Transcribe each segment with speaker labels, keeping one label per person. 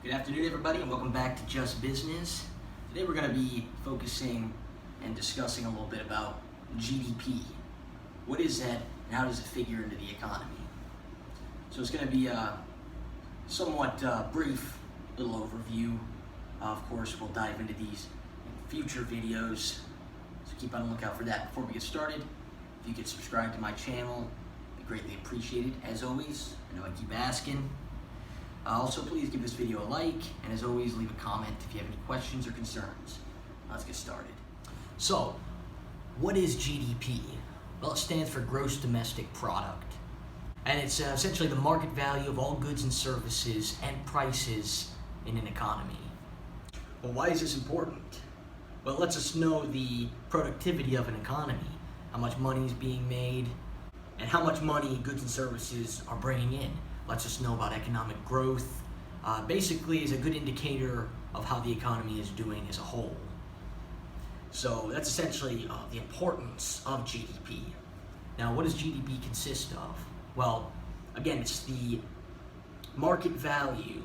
Speaker 1: Good afternoon, everybody, and welcome back to Just Business. Today we're going to be focusing and discussing a little bit about GDP. What is that, and how does it figure into the economy? So it's going to be a somewhat brief little overview. Of course, we'll dive into these in future videos, so keep on the lookout for that. Before we get started, if you could subscribe to my channel, it'd be greatly appreciated. As always, I know I keep asking. Also, please give this video a like, and as always, leave a comment if you have any questions or concerns. Let's get started. So, what is GDP? Well, it stands for Gross Domestic Product, and it's essentially the market value of all goods and services and prices in an economy. Well, why is this important? Well, it lets us know the productivity of an economy, how much money is being made, and how much money goods and services are bringing in. Lets us know about economic growth. Basically is a good indicator of how the economy is doing as a whole. So that's essentially the importance of GDP. Now, what does GDP consist of? Well, again, it's the market value.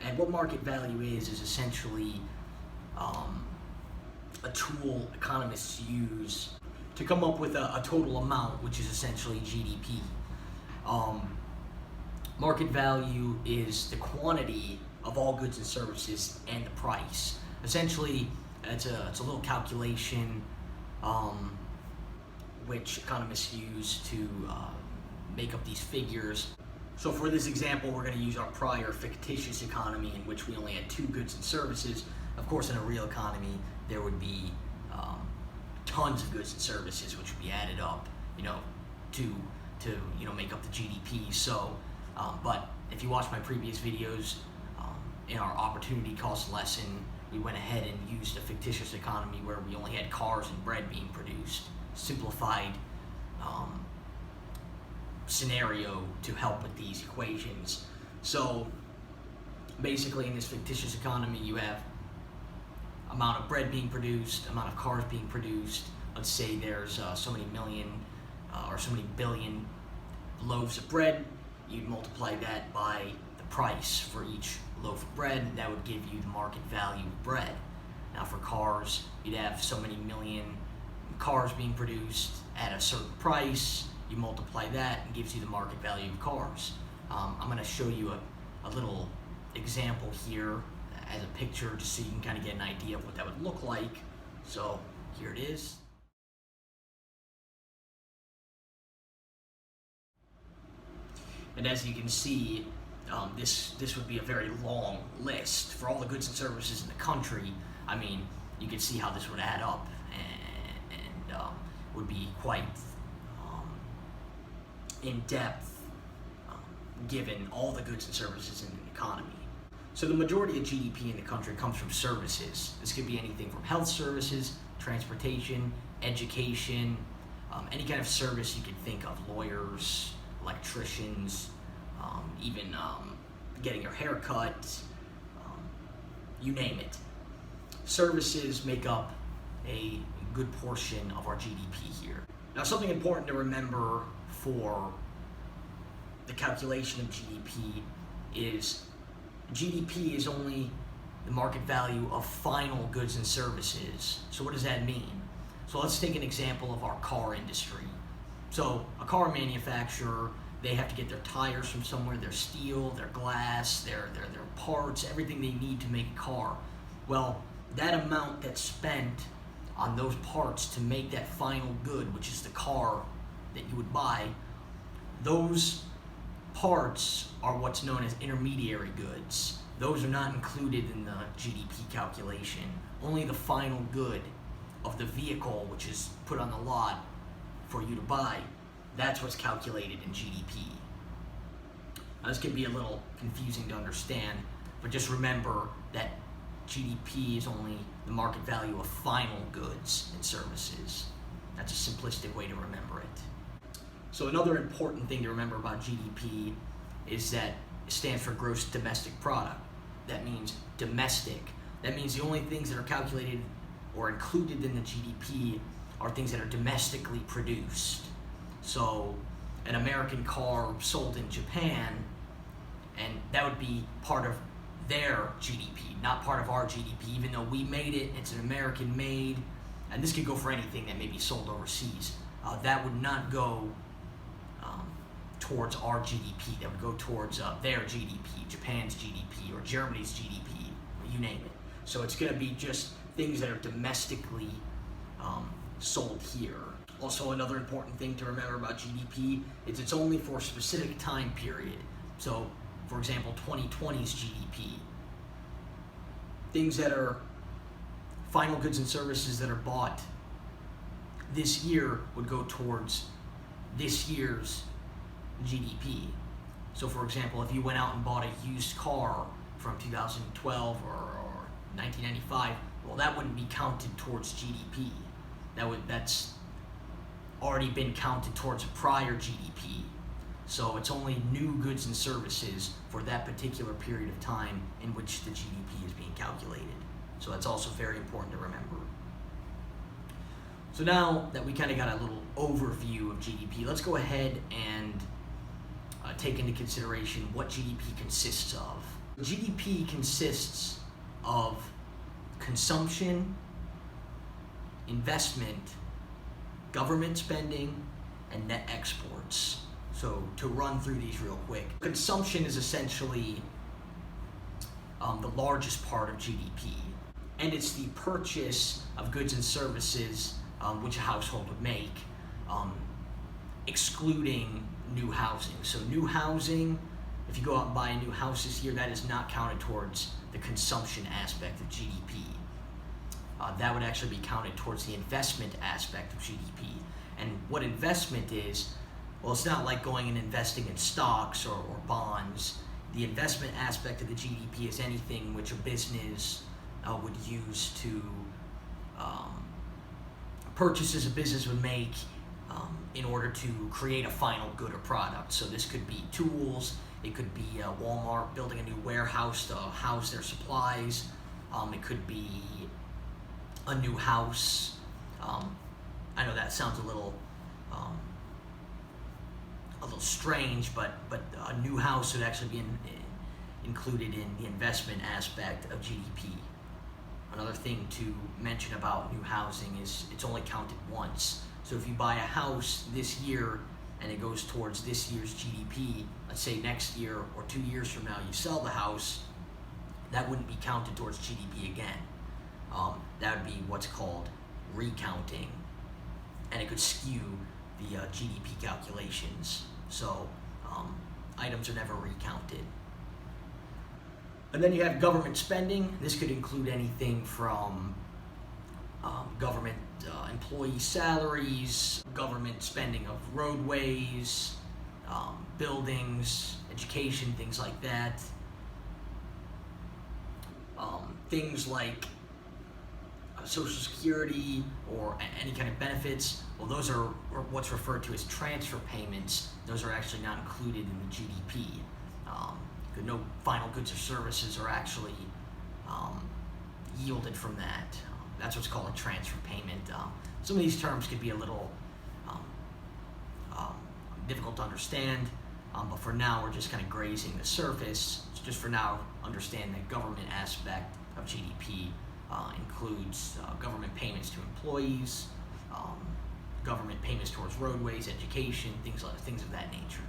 Speaker 1: And what market value is essentially a tool economists use to come up with a total amount, which is essentially GDP. Market value is the quantity of all goods and services and the price. Essentially, it's a little calculation which economists use to make up these figures. So for this example, we're going to use our prior fictitious economy in which we only had two goods and services. Of course, in a real economy, there would be tons of goods and services which would be added up, to make up the GDP. So. But if you watch my previous videos, in our opportunity cost lesson, we went ahead and used a fictitious economy where we only had cars and bread being produced. Simplified scenario to help with these equations. So basically in this fictitious economy, you have amount of bread being produced, amount of cars being produced. Let's say there's so many million or so many billion loaves of bread. You'd multiply that by the price for each loaf of bread, and that would give you the market value of bread. Now for cars, you'd have so many million cars being produced at a certain price. You multiply that and gives you the market value of cars. I'm going to show you a little example here as a picture just so you can kind of get an idea of what that would look like. So here it is. And as you can see, this would be a very long list for all the goods and services in the country. I mean, you can see how this would add up and would be quite in-depth given all the goods and services in the economy. So the majority of GDP in the country comes from services. This could be anything from health services, transportation, education, any kind of service you could think of, lawyers, electricians, even getting your hair cut, you name it. Services make up a good portion of our GDP here. Now, something important to remember for the calculation of GDP is only the market value of final goods and services. So what does that mean? So let's take an example of our car industry. So a car manufacturer, they have to get their tires from somewhere, their steel, their glass, their parts, everything they need to make a car. Well, that amount that's spent on those parts to make that final good, which is the car that you would buy, those parts are what's known as intermediary goods. Those are not included in the GDP calculation. Only the final good of the vehicle, which is put on the lot for you to buy, that's what's calculated in GDP. Now, this can be a little confusing to understand, but just remember that GDP is only the market value of final goods and services. That's a simplistic way to remember it. So another important thing to remember about GDP is that it stands for Gross Domestic Product. That means domestic. That means the only things that are calculated or included in the GDP are things that are domestically produced. So an American car sold in Japan, and that would be part of their GDP, not part of our GDP, even though we made it, it's an American made, and this could go for anything that may be sold overseas. That would not go towards our GDP, that would go towards their GDP, Japan's GDP, or Germany's GDP, you name it. So it's going to be just things that are domestically sold here. Also, another important thing to remember about GDP is it's only for a specific time period. So, for example, 2020's GDP. Things that are final goods and services that are bought this year would go towards this year's GDP. So, for example, if you went out and bought a used car from 2012 or 1995, well, that wouldn't be counted towards GDP. That's already been counted towards a prior GDP. So it's only new goods and services for that particular period of time in which the GDP is being calculated. So that's also very important to remember. So now that we kind of got a little overview of GDP, let's go ahead and take into consideration what GDP consists of. GDP consists of consumption, investment, government spending, and net exports. So to run through these real quick, consumption is essentially the largest part of GDP, and it's the purchase of goods and services which a household would make, excluding new housing. So new housing, if you go out and buy a new house this year, that is not counted towards the consumption aspect of GDP. That would actually be counted towards the investment aspect of GDP. And what investment is, well, it's not like going and investing in stocks or bonds. The investment aspect of the GDP is anything which a business would use to purchases a business would make in order to create a final good or product. So this could be tools, it could be Walmart building a new warehouse to house their supplies, it could be a new house. I know that sounds a little strange, but a new house would actually be included in the investment aspect of GDP. Another thing to mention about new housing is it's only counted once. So if you buy a house this year and it goes towards this year's GDP, let's say next year or 2 years from now you sell the house, that wouldn't be counted towards GDP again. That would be what's called recounting, and it could skew the GDP calculations. So items are never recounted. And then you have government spending. This could include anything from government employee salaries, government spending of roadways, buildings, education, things like that. Things like Social Security or any kind of benefits, well, those are what's referred to as transfer payments. Those are actually not included in the GDP. No final goods or services are actually yielded from that. That's what's called a transfer payment. Some of these terms could be a little difficult to understand, but for now we're just kind of grazing the surface. Just for now, understand the government aspect of GDP includes government payments to employees, government payments towards roadways, education, things of that nature.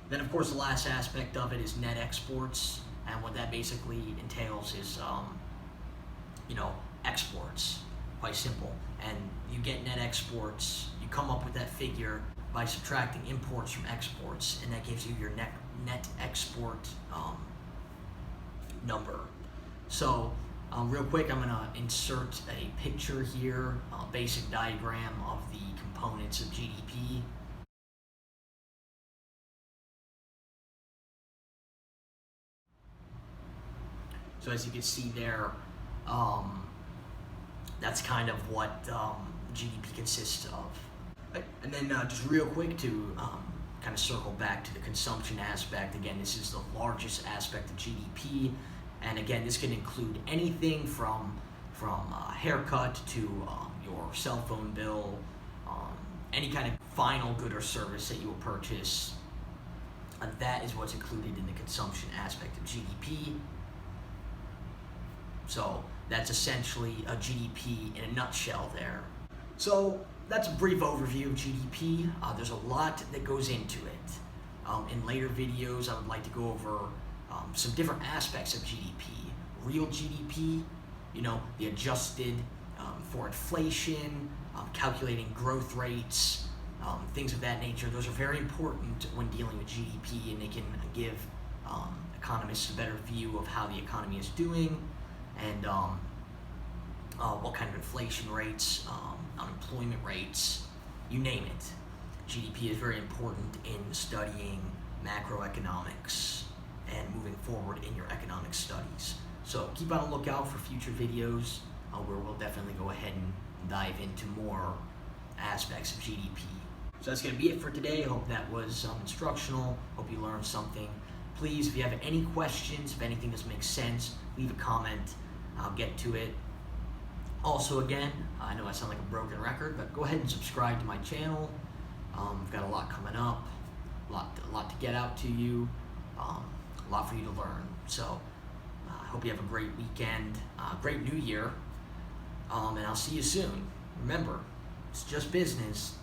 Speaker 1: Then, of course, the last aspect of it is net exports, and what that basically entails is, exports. Quite simple. And you get net exports. You come up with that figure by subtracting imports from exports, and that gives you your net export number. So, real quick, I'm going to insert a picture here, a basic diagram of the components of GDP. So as you can see there, that's kind of what GDP consists of. And then just real quick to kind of circle back to the consumption aspect. Again, this is the largest aspect of GDP. And again, this can include anything from a haircut to your cell phone bill, any kind of final good or service that you will purchase. That is what's included in the consumption aspect of GDP.
Speaker 2: So that's essentially a GDP in a nutshell there. So that's a brief overview of GDP. There's a lot that goes into it. In later videos, I would like to go over some different aspects of GDP. Real GDP, the adjusted for inflation, calculating growth rates, things of that nature. Those are very important when dealing with GDP, and they can give economists a better view of how the economy is doing and what kind of inflation rates, unemployment rates, you name it. GDP is very important in studying macroeconomics and moving forward in your economic studies. So keep on the lookout for future videos where we'll definitely go ahead and dive into more aspects of GDP. So that's going to be it for today. I hope that was instructional. Hope you learned something. Please, if you have any questions, if anything doesn't make sense, leave a comment. I'll get to it. Also, again, I know I sound like a broken record, but go ahead and subscribe to my channel. I've got a lot coming up, a lot to get out to you, a lot for you to learn. So I hope you have a great weekend, great new year, and I'll see you soon. Remember, it's just business.